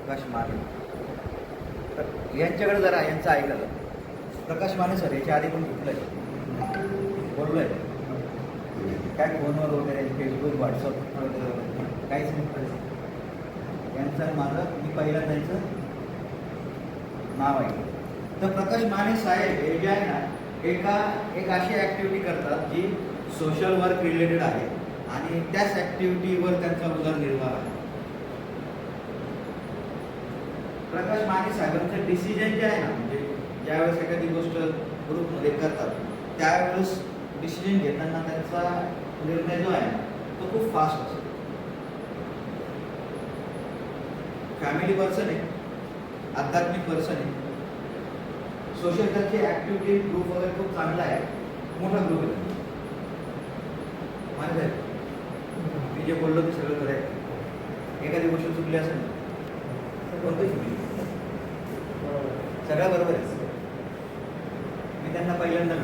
प्रकाश माने. तर यांच्याकडे जरा यांचं ऐकलं. प्रकाश माने सर याच्या आधी पण घेतलंय, बोललोय काय फोनवर वगैरे, फेसबुक, व्हॉट्सअप वगैरे काहीच नाही. यांचं माझं मी पहिल्यांदा त्यांचं नाव ऐकलं. तर प्रकाश माने साहेब हे जे आहे ना, एक अशी ॲक्टिव्हिटी करतात जी सोशल वर्क रिलेटेड आहे आणि त्याच ॲक्टिव्हिटीवर त्यांचा उदरनिर्वाह आहे. प्रकाश माने साहेबांचं डिसिजन जे आहे ना, म्हणजे ज्यावेळेस एखादी गोष्ट ग्रुपमध्ये करतात त्यावेळेस डिसिजन घेताना त्यांचा निर्णय जो आहे तो खूप फास्ट असतो. फॅमिली पर्सन आहे, आध्यात्मिक पर्सन आहे, सोशल वर्कची ॲक्टिव्हिटी ग्रुप वगैरे खूप चांगला आहे, मोठा ग्रुप आहे. माहिती आहे मी जे बोललो ते सगळं खरं आहे. एखादी गोष्ट चुकली असेल ना, कोणती चुकली सगळ्या बरोबर आहे. मी त्यांना पहिल्यांदा